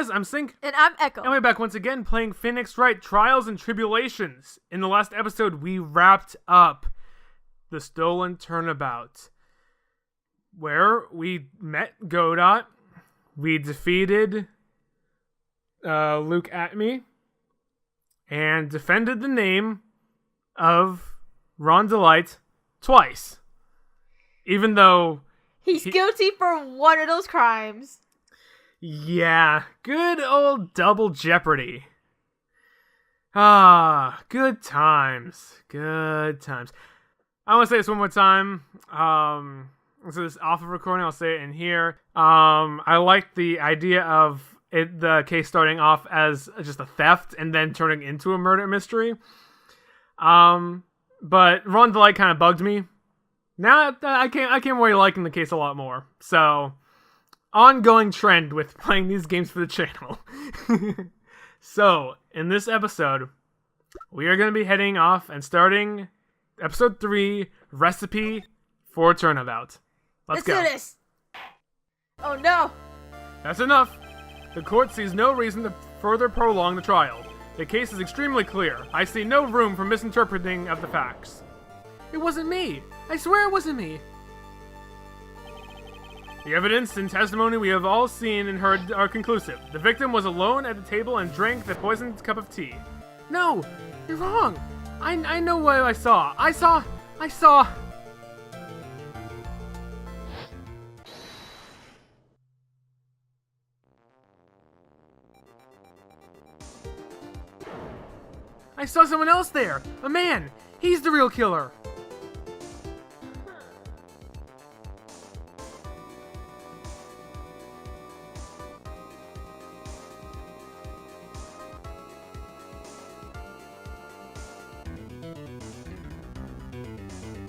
guys, I'm Sync. And I'm Echo. And we're back once again playing Phoenix Wright Trials and Tribulations. In the last episode, we wrapped up the Stolen Turnabout, where we met Godot, we defeated Luke Atme, and defended the name of Ron Delight twice. Even though he's guilty for one of those crimes. Yeah, good old double jeopardy. Ah, good times. Good times. I want to say this one more time. So this off of recording, I'll say it in here. I like the idea of the case starting off as just a theft and then turning into a murder mystery. But Ron Delight kind of bugged me. Now I came away liking the case a lot more. So, ongoing trend with playing these games for the channel. So, in this episode, we are going to be heading off and starting episode 3, Recipe for Turnabout. Let's go. Do this. Oh no. That's enough. The court sees no reason to further prolong the trial. The case is extremely clear. I see no room for misinterpreting of the facts. It wasn't me. I swear it wasn't me. The evidence and testimony we have all seen and heard are conclusive. The victim was alone at the table and drank the poisoned cup of tea. No, you're wrong. I know what I saw. I saw. I saw someone else there. A man. He's the real killer.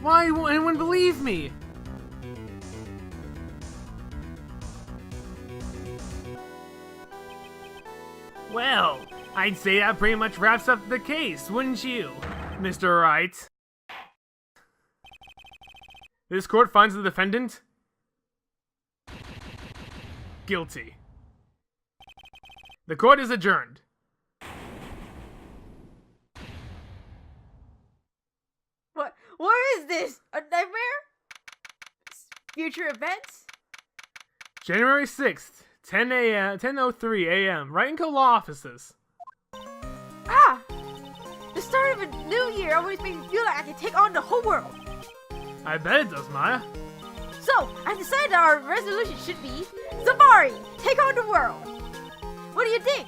Why won't anyone believe me? Well, I'd say that pretty much wraps up the case, wouldn't you, Mr. Wright? This court finds the defendant guilty. The court is adjourned. What is this? A nightmare? Future events? January 6th, 10:03 a.m. Wright & Co. law offices. Ah! The start of a new year always makes me feel like I can take on the whole world. I bet it does, Maya. So, I decided our resolution should be Safari! Take on the world! What do you think?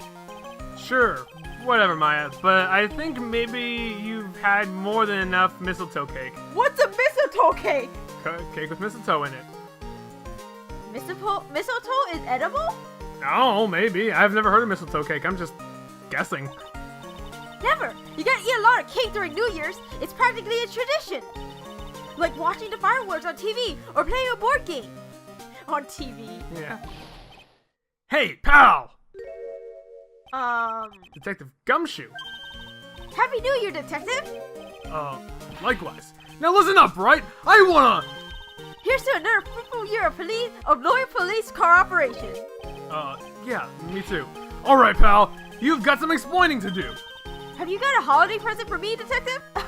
Sure, whatever, Maya, but I think maybe you've had more than enough mistletoe cake. What's a mistletoe cake? Cake with mistletoe in it. Mistletoe is edible? Oh, maybe. I've never heard of mistletoe cake. I'm just guessing. Never! You gotta eat a lot of cake during New Year's. It's practically a tradition. Like watching the fireworks on TV or playing a board game. On TV. Yeah. Hey, pal! Detective Gumshoe. Happy New Year, Detective! Likewise. Now listen up, right? I wanna... Here's to another fruitful year of loyal police cooperation. Yeah, me too. Alright, pal. You've got some explaining to do. Have you got a holiday present for me, Detective? A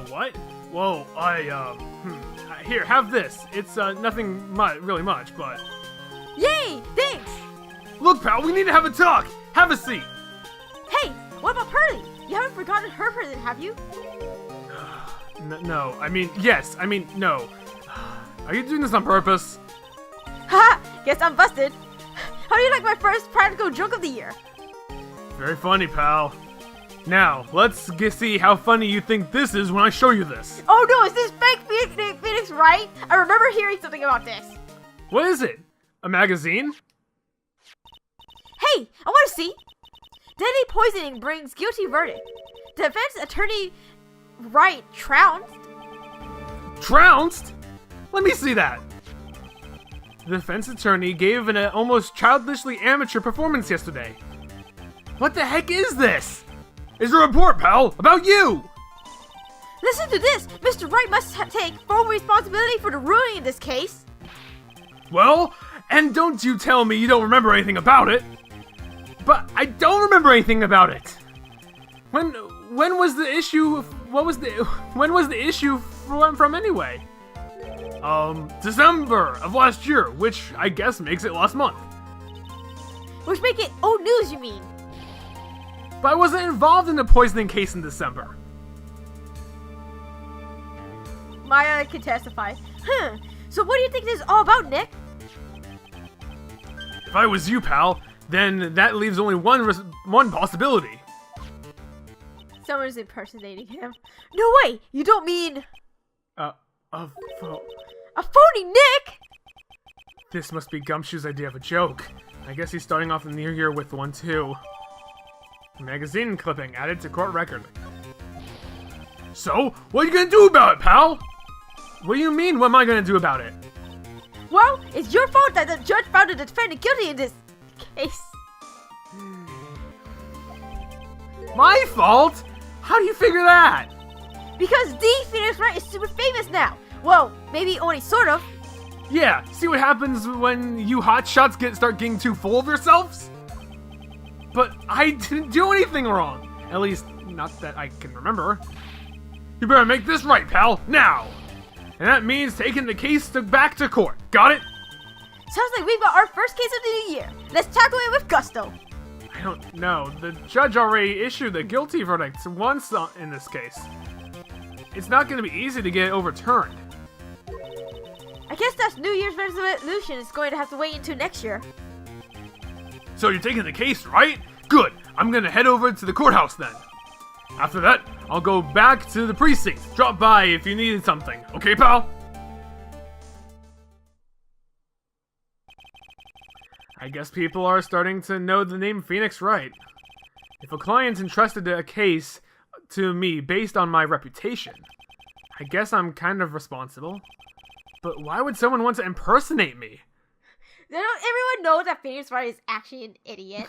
what? Whoa, here, have this. It's, nothing really much, but... Yay! Thanks! Look, pal, we need to have a talk! Have a seat! Hey, what about Pearly? You haven't forgotten her present, have you? No, no. Are you doing this on purpose? Haha! Guess I'm busted. How do you like my first practical joke of the year? Very funny, pal. Now, let's see how funny you think this is when I show you this. Oh no, is this fake Phoenix Wright? I remember hearing something about this. What is it? A magazine? Hey, I want to see. Deadly poisoning brings guilty verdict. Defense attorney Wright trounced. Trounced? Let me see that. The defense attorney gave an almost childishly amateur performance yesterday. What the heck is this? Is a report, pal, about you! Listen to this! Mr. Wright must take full responsibility for the ruining of this case. Well, And don't you tell me you don't remember anything about it. But I don't remember anything about it. When was the issue? When was the issue from anyway? December of last year, which I guess makes it last month. Which make it old news, you mean? But I wasn't involved in the poisoning case in December. Maya can testify. So what do you think this is all about, Nick? If I was you, pal, then that leaves only one possibility. Someone's impersonating him. No way! You don't mean... A phony Nick?! This must be Gumshoe's idea of a joke. I guess he's starting off the new year with one too. Magazine clipping added to court record. So, what are you gonna do about it, pal? What do you mean, what am I gonna do about it? Well, it's your fault that the judge found the defendant guilty in this case. My fault? How do you figure that? Because the Phoenix Wright is super famous now. Well, maybe only sort of. Yeah, see what happens when you hotshots start getting too full of yourselves? But I didn't do anything wrong. At least, not that I can remember. You better make this right, pal, now! And that means taking the case back to court. Got it? Sounds like we've got our first case of the new year. Let's tackle it with gusto. I don't know. The judge already issued a guilty verdict once in this case. It's not going to be easy to get it overturned. I guess that New Year's resolution is going to have to wait until next year. So you're taking the case, right? Good. I'm going to head over to the courthouse then. After that, I'll go back to the precinct. Drop by if you needed something. Okay, pal? I guess people are starting to know the name Phoenix Wright. If a client entrusted a case to me based on my reputation, I guess I'm kind of responsible. But why would someone want to impersonate me? Everyone knows that Phoenix Wright is actually an idiot.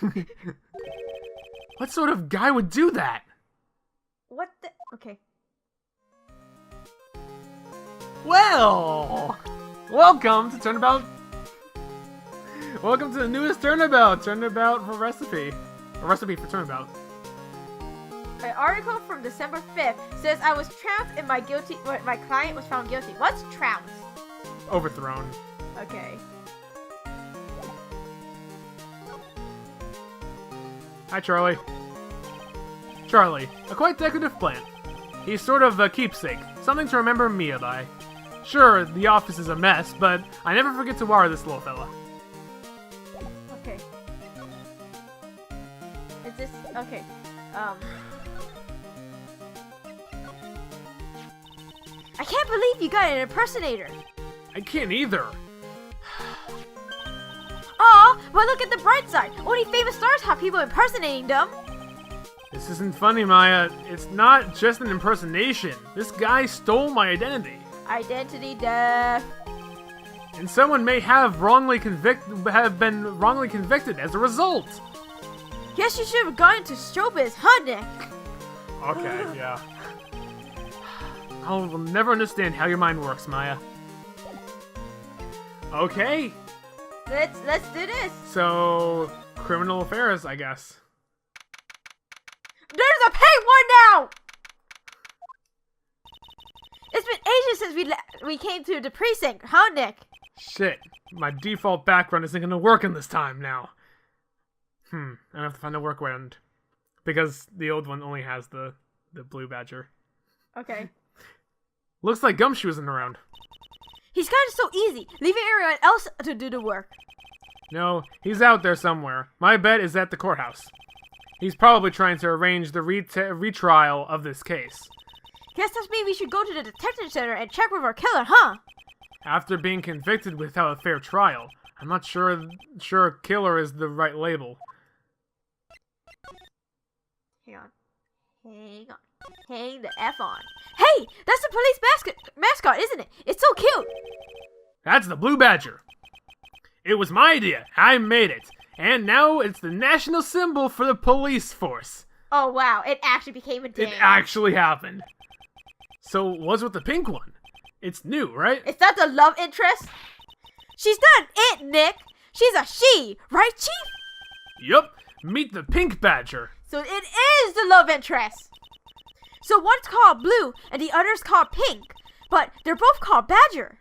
What sort of guy would do that? What the? Okay. Well, welcome to Turnabout. Welcome to the newest Turnabout for Recipe. A recipe for Turnabout. An article from December 5th says I was trounced and my client was found guilty. What's trounced? Overthrown. Okay. Hi, Charlie. Charlie, a quite decorative plant. He's sort of a keepsake, something to remember Mia by. Sure, the office is a mess, but I never forget to water this little fella. Okay. Is this... okay. I can't believe you got an impersonator. I can't either. Aw, but look at the bright side. Only famous stars have people impersonating them. This isn't funny, Maya. It's not just an impersonation. This guy stole my identity. Identity theft. And someone may have been wrongly convicted as a result. Guess you should have gone into showbiz, huh, Nick? Okay, yeah. I'll never understand how your mind works, Maya. Okay. Let's do this. So, criminal affairs, I guess. There's a pink one now! It's been ages since we came to the precinct, huh, Nick? Shit, my default background isn't gonna work in this time now. I have to find a workaround. Because the old one only has the blue badger. Okay. Looks like Gumshoe isn't around. He's got it so easy, leaving everyone else to do the work. No, he's out there somewhere. My bet is at the courthouse. He's probably trying to arrange the retrial of this case. Guess that means we should go to the detention center and check with our killer, huh? After being convicted without a fair trial, I'm not sure killer is the right label. Hang on. Hang the F on. Hey, that's the police mascot, isn't it? It's so cute. That's the blue badger. It was my idea. I made it. And now it's the national symbol for the police force. Oh wow, it actually became a thing. It actually happened. So what's with the pink one? It's new, right? Is that the love interest? She's done it, Nick. She's a she, right, Chief? Yup, meet the pink badger. So it is the love interest. So one's called Blue and the other's called Pink, but they're both called Badger.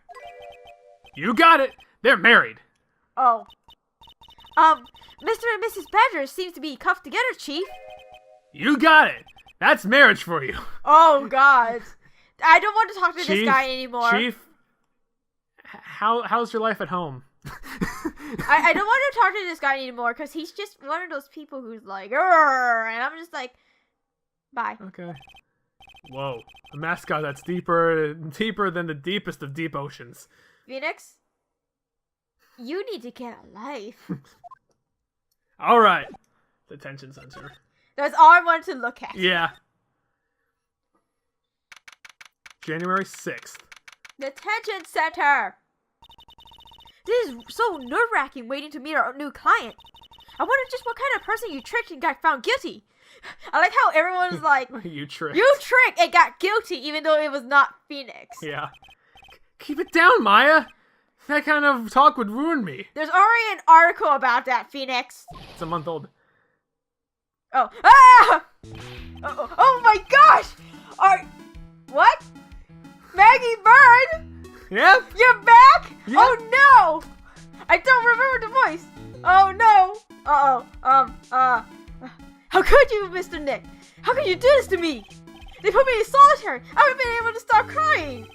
You got it. They're married. Oh. Mr. and Mrs. Badger seems to be cuffed together, Chief. You got it. That's marriage for you. Oh, God. I don't want to talk to this guy anymore. Chief, how's your life at home? I don't want to talk to this guy anymore because he's just one of those people who's like, "Arr," and I'm just like, bye. Okay. Whoa, a mascot that's deeper than the deepest of deep oceans. Phoenix, you need to get a life. All right. Detention center. That's all I wanted to look at. Yeah. January 6th. Detention center. This is so nerve-wracking waiting to meet our new client. I wonder just what kind of person you tricked and got found guilty. I like how everyone's like, You tricked. You tricked and got guilty even though it was not Phoenix. Yeah. Keep it down, Maya. That kind of talk would ruin me. There's already an article about that, Phoenix. It's a month old. Oh. Ah! Oh my gosh! What? Maggie Bird? Yep. You're back? Yep. Oh no! I don't remember the voice. Oh no! How could you, Mr. Nick? How could you do this to me? They put me in solitary. I haven't been able to stop crying.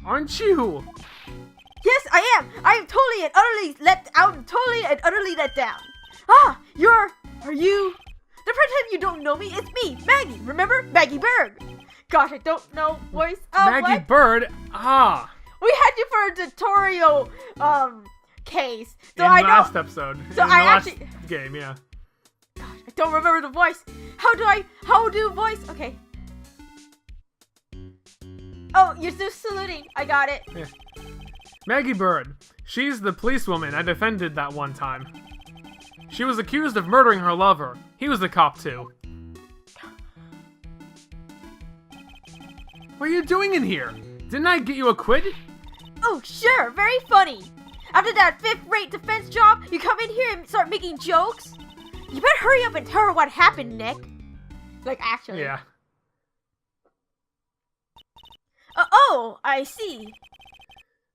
Aren't you? Yes, I am. I am totally and utterly let down. Ah, are you? The pretend you don't know me, it's me, Maggie. Remember? Maggie Bird. Gosh, I don't know voice. Maggie what? Bird? Ah. We had you for a tutorial, case. So in I the know. last episode. So in I the last actually. game, yeah. Gosh, I don't remember the voice. How do voice? Okay. Oh, you're just saluting. I got it. Yeah. Maggie Bird. She's the policewoman I defended that one time. She was accused of murdering her lover. He was the cop too. What are you doing in here? Didn't I get you acquitted? Oh, sure. Very funny. After that fifth-rate defense job, you come in here and start making jokes? You better hurry up and tell her what happened, Nick. Like, actually. Yeah. Oh, I see.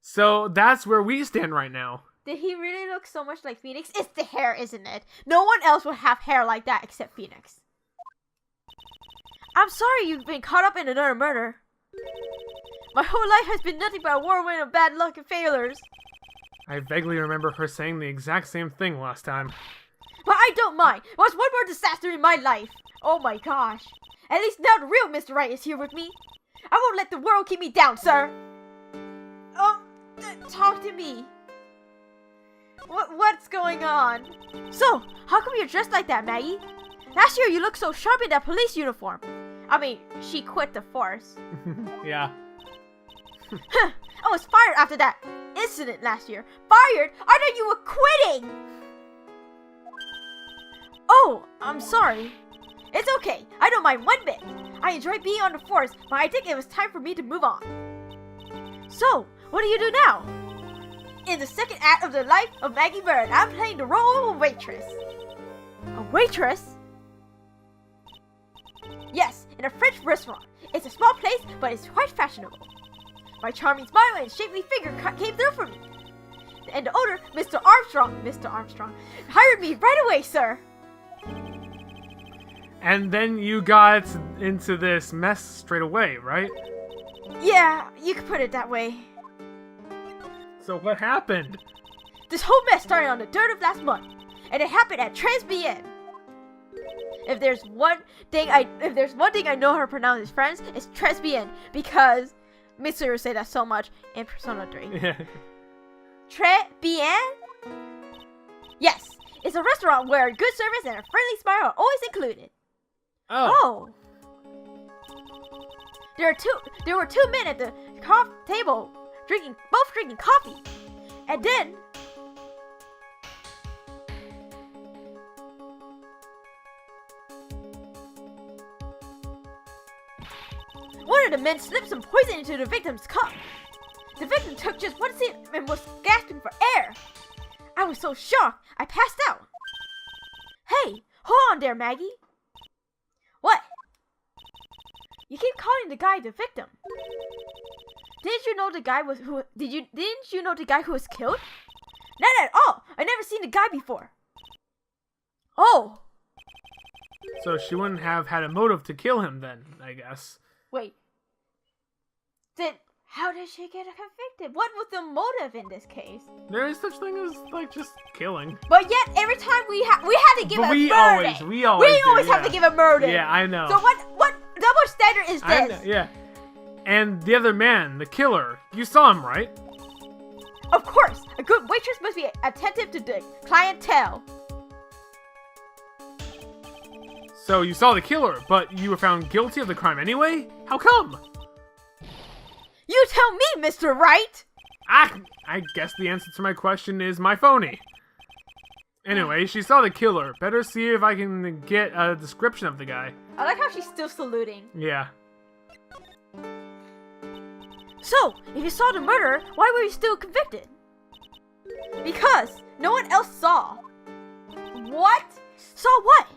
So that's where we stand right now. Did he really look so much like Phoenix? It's the hair, isn't it? No one else would have hair like that except Phoenix. I'm sorry you've been caught up in another murder. My whole life has been nothing but a whirlwind of bad luck and failures. I vaguely remember her saying the exact same thing last time. But I don't mind. It was one more disaster in my life. Oh my gosh. At least now the real Mr. Right is here with me. I won't let the world keep me down, sir. Talk to me. What's going on? So, how come you're dressed like that, Maggie? Last year you looked so sharp in that police uniform. I mean, she quit the force. Yeah. I was fired after that incident last year. Fired? I thought you were quitting! Oh, I'm sorry. It's okay. I don't mind one bit. I enjoy being on the force, but I think it was time for me to move on. So, what do you do now? In the second act of the life of Maggie Bird, I'm playing the role of a waitress. A waitress? Yes, in a French restaurant. It's a small place, but it's quite fashionable. My charming smile and shapely figure came through for me. And the owner, Mr. Armstrong, hired me right away, sir. And then you got into this mess straight away, right? Yeah, you could put it that way. So what happened? This whole mess started on the 3rd of last month, and it happened at Tribulations. If there's one thing I know how to pronounce as friends, it's Tribulations, because Mitsuru say that so much in Persona 3. Tribulations? Yes, it's a restaurant where good service and a friendly smile are always included. Oh. There were two men at the table both drinking coffee. And then one of the men slipped some poison into the victim's cup. The victim took just one sip and was gasping for air. I was so shocked, I passed out. Hey, hold on there, Maggie. What? You keep calling the guy the victim. Didn't you know the guy who was killed? Not at all. I never seen the guy before. Oh. So she wouldn't have had a motive to kill him then, I guess. Wait. How did she get convicted? What was the motive in this case? There is such thing as like just killing. But yet every time we had to give a verdict. We always have to give a verdict. Yeah, I know. So what double standard is this? Know, yeah. And the other man, the killer, you saw him, right? Of course, a good waitress must be attentive to the clientele. So you saw the killer, but you were found guilty of the crime anyway? How come? You tell me, Mr. Wright! I guess the answer to my question is my phony. Anyway, she saw the killer. Better see if I can get a description of the guy. I like how she's still saluting. Yeah. So, if you saw the murderer, why were you still convicted? Because no one else saw. What? Saw what?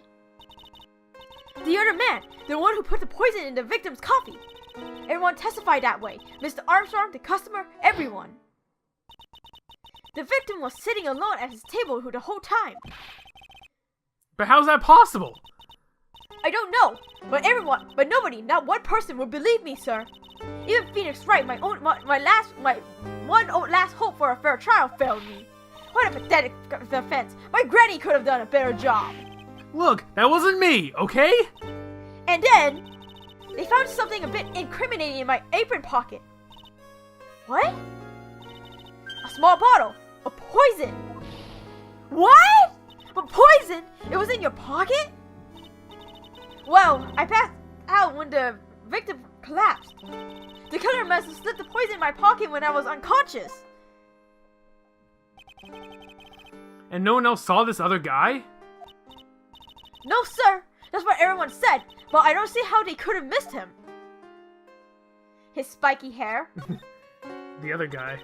The other man, the one who put the poison in the victim's coffee. Everyone testified that way. Mr. Armstrong, the customer, everyone. The victim was sitting alone at his table the whole time. But how's that possible? I don't know, but nobody, not one person would believe me, sir. Even Phoenix Wright, my last hope for a fair trial failed me. What a pathetic defense. My granny could have done a better job. Look, that wasn't me, okay? And then, they found something a bit incriminating in my apron pocket. What? A small bottle of poison. What? But poison? It was in your pocket? Well, I passed out when the victim collapsed. The killer must have slipped the poison in my pocket when I was unconscious. And no one else saw this other guy? No, sir. That's what everyone said, but I don't see how they could have missed him. His spiky hair. The other guy.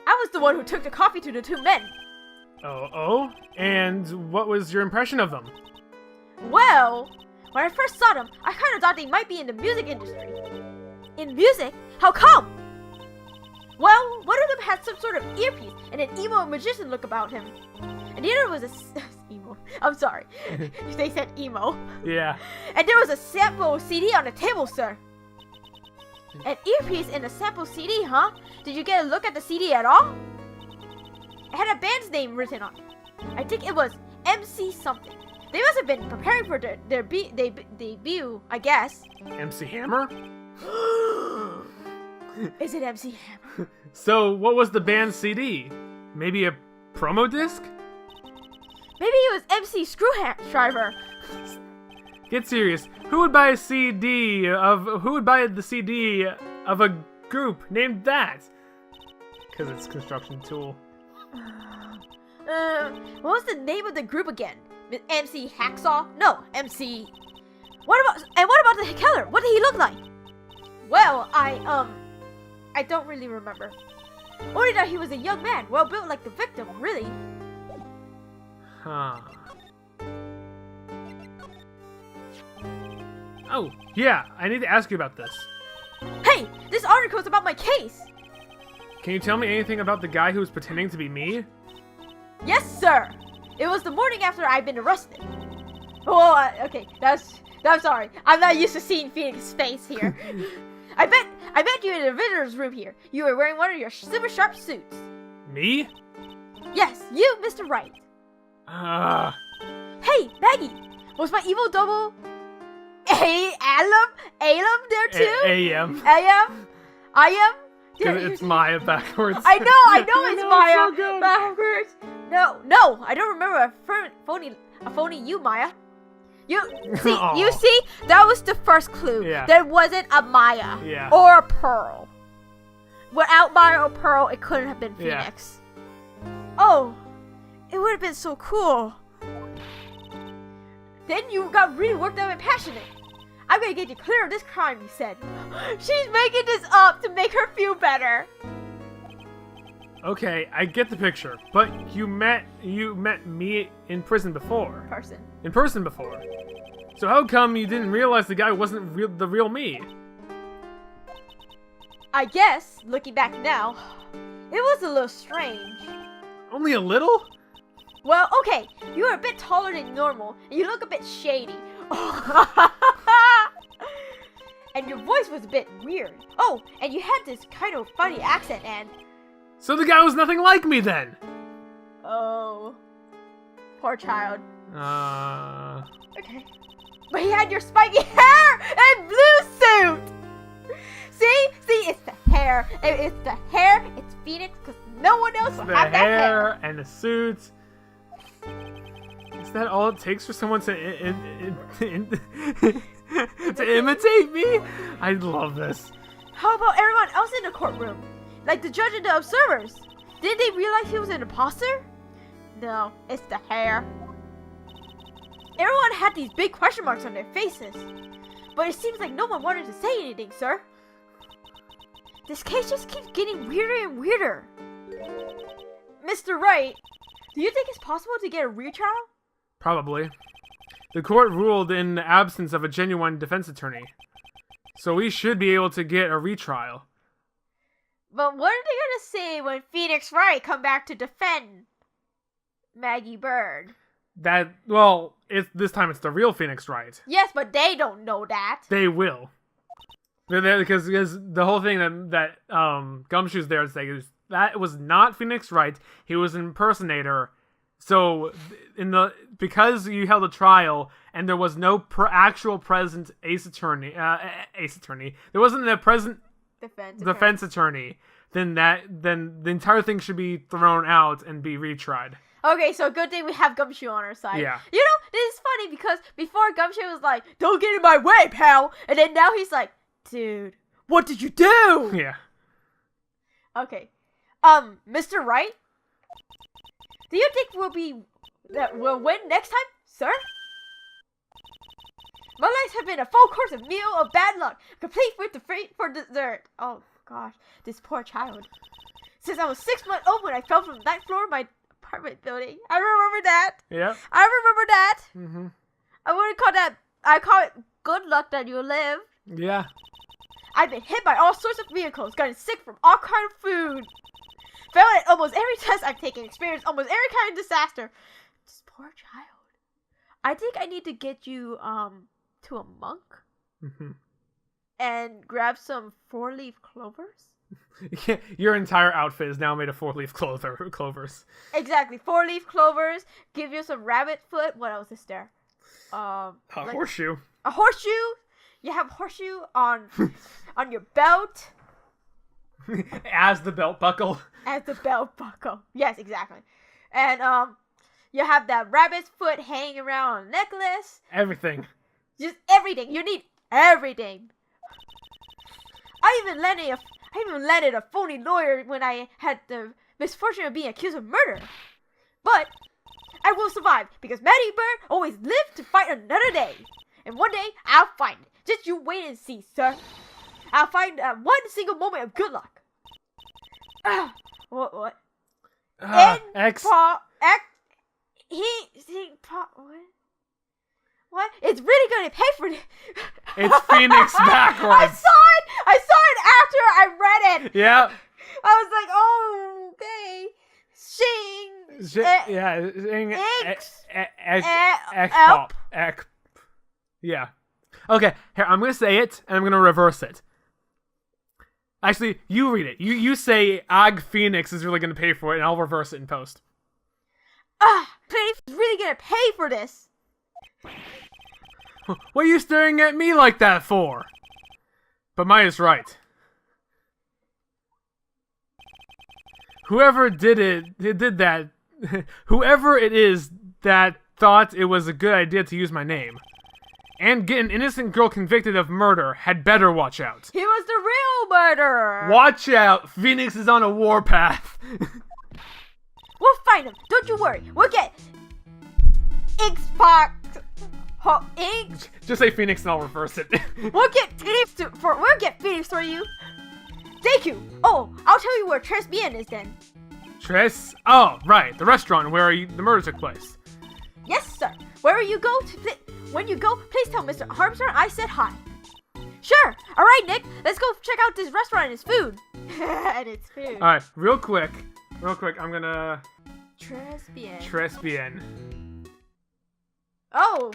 I was the one who took the coffee to the two men. Oh? And what was your impression of them? Well, when I first saw them, I kind of thought they might be in the music industry. In music? How come? Well, one of them had some sort of earpiece and an emo magician look about him. And the other was emo. I'm sorry. They said emo. Yeah. And there was a sample CD on the table, sir. An earpiece and a sample CD, huh? Did you get a look at the CD at all? It had a band's name written on it. I think it was MC something. They must have been preparing for their debut, I guess. MC Hammer? Is it MC Hammer? So, what was the band's CD? Maybe a promo disc? Maybe it was MC Screwdriver. Get serious. Who would buy the CD of a group named that? Because it's Construction Tool. What was the name of the group again? MC Hacksaw? No, MC. What about the killer? What did he look like? Well, I don't really remember. Only that he was a young man, well built like the victim, really. Huh. Oh, yeah, I need to ask you about this. Hey, this article is about my case. Can you tell me anything about the guy who was pretending to be me? Yes, sir. It was the morning after I'd been arrested. Oh, okay, I'm sorry. I'm not used to seeing Phoenix's face here. I met you in the visitor's room here. You were wearing one of your super sharp suits. Me? Yes, you, Mr. Wright. Hey, Maggie, was my evil double Alum there too? A.M. I am? It's Maya backwards. I know it's Maya so backwards. No, I don't remember a phony you, Maya. You see, that was the first clue. Yeah. There wasn't a Maya. Yeah. Or a Pearl. Without Maya or Pearl, it couldn't have been Phoenix. Yeah. Oh, it would have been so cool. Then you got really worked up and passionate. I'm gonna get you clear of this crime, you said. She's making this up to make her feel better. Okay, I get the picture, but you met me in prison before. In person before. So how come you didn't realize the guy wasn't the real me? I guess, looking back now, it was a little strange. Only a little? Well, okay, you were a bit taller than normal, and you look a bit shady. And your voice was a bit weird. Oh, and you had this kind of funny accent, and... So the guy was nothing like me then? Oh. Poor child. Okay. But he had your spiky hair and blue suit! See, it's the hair. It's the hair, it's Phoenix, because no one else will have that hair. The hair and the suit. Is that all it takes for someone to to imitate me? I love this. How about everyone else in the courtroom? Like the judge and the observers. Didn't they realize he was an imposter? No, it's the hair. Everyone had these big question marks on their faces. But it seems like no one wanted to say anything, sir. This case just keeps getting weirder and weirder. Mr. Wright, do you think it's possible to get a retrial? Probably. The court ruled in the absence of a genuine defense attorney. So we should be able to get a retrial. But what are they gonna say when Phoenix Wright come back to defend Maggie Bird? This time it's the real Phoenix Wright. Yes, but they don't know that. They will. Because the whole thing that Gumshoe's there to say is that was not Phoenix Wright. He was an impersonator. So because you held a trial and there was no actual present Ace Attorney. There wasn't a present defense attorney. Then the entire thing should be thrown out and be retried. Okay, so good thing we have Gumshoe on our side. Yeah. You know, this is funny because before Gumshoe was like, "Don't get in my way, pal," and then now he's like, "Dude, what did you do?" Yeah. Okay. Mr. Wright? Do you think we'll win next time, sir? My life has been a full course of meal of bad luck, complete with the free for dessert. Oh gosh, this poor child. Since I was 6 months old when I fell from the ninth floor of my apartment building. I remember that. Yeah. I remember that. Mm-hmm. I call it good luck that you live. Yeah. I've been hit by all sorts of vehicles, gotten sick from all kind of food. Failed at almost every test I've taken, experienced almost every kind of disaster. This poor child. I think I need to get you, to a monk. Mm-hmm. And grab some 4-leaf clovers. Yeah, your entire outfit is now made of 4-leaf clovers. Exactly, 4-leaf clovers. Give you some rabbit foot. What else is there? Horseshoe. A horseshoe. You have horseshoe on your belt. As the belt buckle. As the belt buckle. Yes, exactly. And you have that rabbit's foot hanging around on a necklace. Everything. Just everything. You need everything. I even landed a phony lawyer when I had the misfortune of being accused of murder. But I will survive because Maddie Bird always lived to fight another day. And one day I'll find it. Just you wait and see, sir. I'll find one single moment of good luck. What? What? What? It's really gonna pay for it. It's Phoenix backwards. I saw it after I read it. Yeah. I was like, oh, okay. Yeah. Okay, here, I'm gonna say it, and I'm gonna reverse it. Actually, you read it. You say Ag Phoenix is really gonna pay for it, and I'll reverse it in post. Phoenix is really gonna pay for this. What are you staring at me like that for? But Maya's right. Whoever did that, whoever it is that thought it was a good idea to use my name and get an innocent girl convicted of murder had better watch out. He was the real murderer. Watch out. Phoenix is on a warpath. We'll find him. Don't you worry. We'll get Just say Phoenix and I'll reverse it. We'll get Phoenix for you. Thank you. Oh, I'll tell you where Transbian is then. Oh, right, the restaurant where the murder took place. Yes, sir. When you go, please tell Mr. Armstrong I said hi. Sure. All right, Nick. Let's go check out this restaurant and its food. And its food. All right, real quick. I'm gonna. Tres bien. Oh.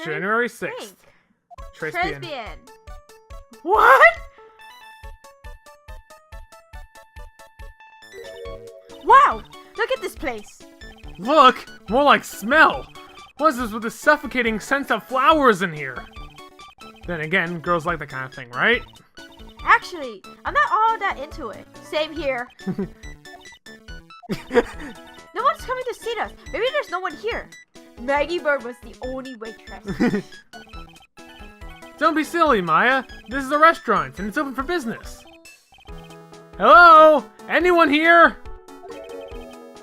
January 6th. Tres bien. What? Wow! Look at this place. Look, more like smell. What's this with the suffocating scent of flowers in here? Then again, girls like that kind of thing, right? Actually, I'm not all that into it. Same here. No one's coming to see us. Maybe there's no one here. Maggie Bird was the only waitress. Don't be silly, Maya. This is a restaurant, and it's open for business. Hello? Anyone here?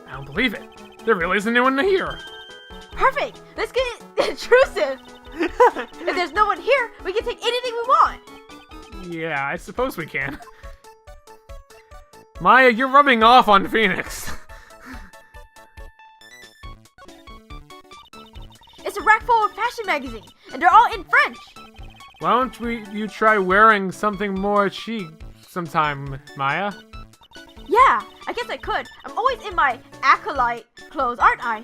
I don't believe it. There really isn't anyone here. Perfect. Let's get intrusive. If there's no one here, we can take anything we want. Yeah, I suppose we can. Maya, you're rubbing off on Phoenix. It's a rack full of fashion magazines, and they're all in French. Why don't you try wearing something more chic sometime, Maya? Yeah, I guess I could. I'm always in my acolyte clothes, aren't I?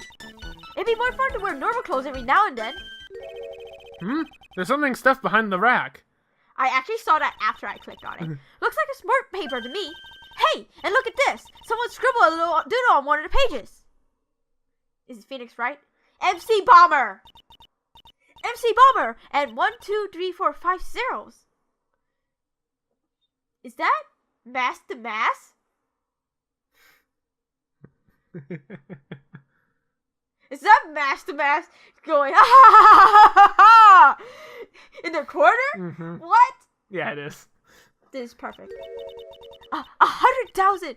It'd be more fun to wear normal clothes every now and then. There's something stuffed behind the rack. I actually saw that after I clicked on it. Looks like a smart paper to me. Hey, and look at this. Someone scribbled a little doodle on one of the pages. Is it Phoenix right? MC Bomber! MC Bomber! And 1, 2, 3, 4, 5 zeros. Is that mass to mass? Is that mass to mass going ha ha ha ha ha in the corner? What? Yeah, it is. This is perfect. $100,000?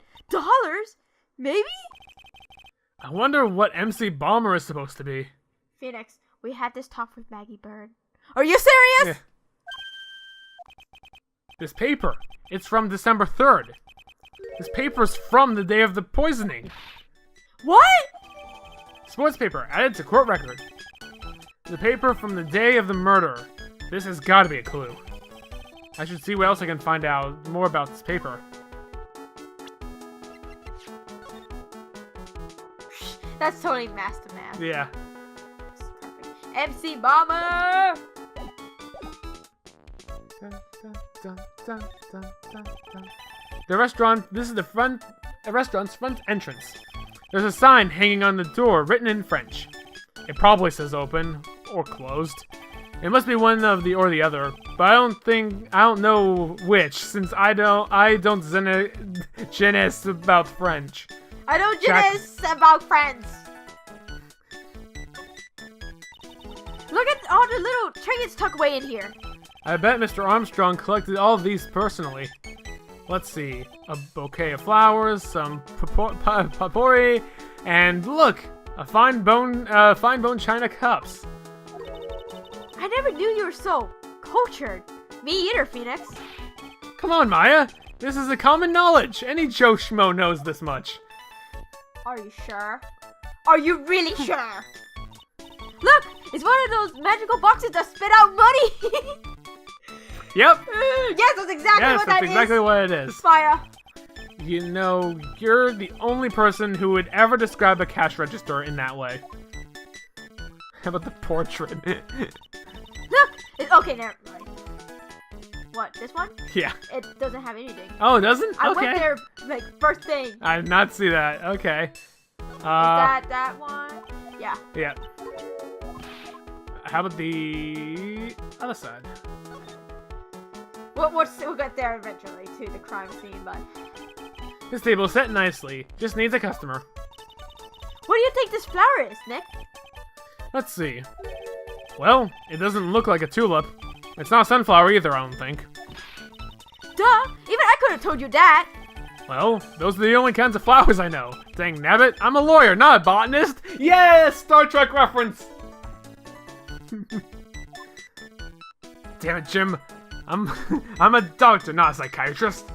Maybe? I wonder what MC Bomber is supposed to be. Phoenix, we had this talk with Maggie Bird. Are you serious? Yeah. This paper, it's from December 3rd. This paper's from the day of the poisoning. What? Sports paper, added to court record. The paper from the day of the murder. This has got to be a clue. I should see what else I can find out more about this paper. That's totally mass to mass. Yeah. MC Bomber! The restaurant, this is the restaurant's front entrance. There's a sign hanging on the door written in French. It probably says open or closed. It must be one of the or the other, but I don't know which, since I don't jeunesse about French. I don't jeunesse about friends. Look at all the little trinkets tucked away in here. I bet Mr. Armstrong collected all of these personally. Let's see, a bouquet of flowers, some potpourri, and look, a fine bone china cups. I never knew you were so cultured. Me either, Phoenix. Come on, Maya. This is a common knowledge. Any Joe Schmo knows this much. Are you sure? Are you really sure? Look, it's one of those magical boxes that spit out money. Yep. Yes, that's exactly what that is. Yes, that's exactly what it is. Maya. You know, you're the only person who would ever describe a cash register in that way. How about the portrait? Look! Okay, never mind. What, this one? Yeah. It doesn't have anything. Oh, it doesn't? I Okay. went there, like, first thing. I did not see that. Okay. Is that one? Yeah. Yeah. How about the other side? We'll get there eventually, to the crime scene, but... This table is set nicely. Just needs a customer. What do you think this flower is, Nick? Let's see. Well, it doesn't look like a tulip. It's not a sunflower either, I don't think. Duh! Even I could have told you that! Well, those are the only kinds of flowers I know. Dang nabbit, I'm a lawyer, not a botanist! Yes! Star Trek reference! Damn it, Jim. I'm a doctor, not a psychiatrist.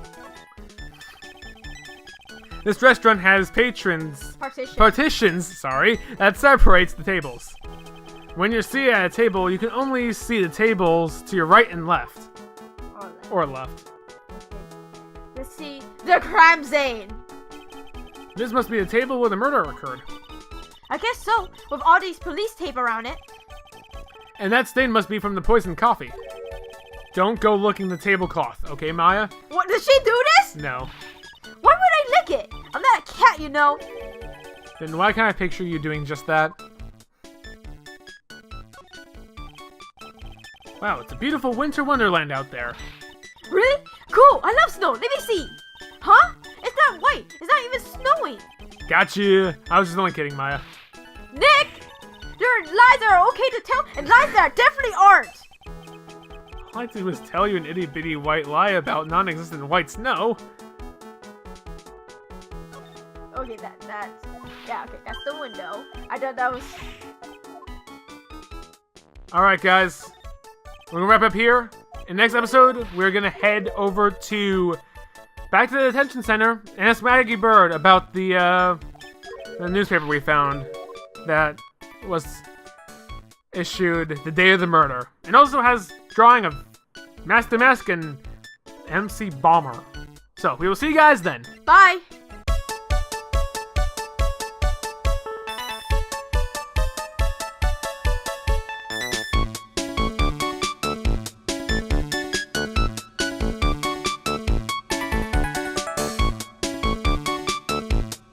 This restaurant has partitions, that separates the tables. When you're seated at a table, you can only see the tables to your right and left. Or left. Okay. Let's see. The crime scene! This must be the table where the murder occurred. I guess so, with all these police tape around it. And that stain must be from the poisoned coffee. Don't go licking the tablecloth, okay, Maya? What, did she do this? No. Why would I lick it? I'm not a cat, you know. Then why can't I picture you doing just that? Wow, it's a beautiful winter wonderland out there. Really? Cool, I love snow. Let me see. Huh? It's not white. It's not even snowing. Gotcha. I was just only kidding, Maya. Nick! There are lies that are okay to tell and lies that definitely aren't. All I did was tell you an itty-bitty white lie about non-existent white snow. Okay, yeah, okay, that's the window. I thought that was... Alright, guys. We're gonna wrap up here. In the next episode, we're gonna head over to... back to the detention center and ask Maggie Bird about the newspaper we found that was issued the day of the murder. And also has drawing of Master Mask and MC Bomber. So, we will see you guys then. Bye!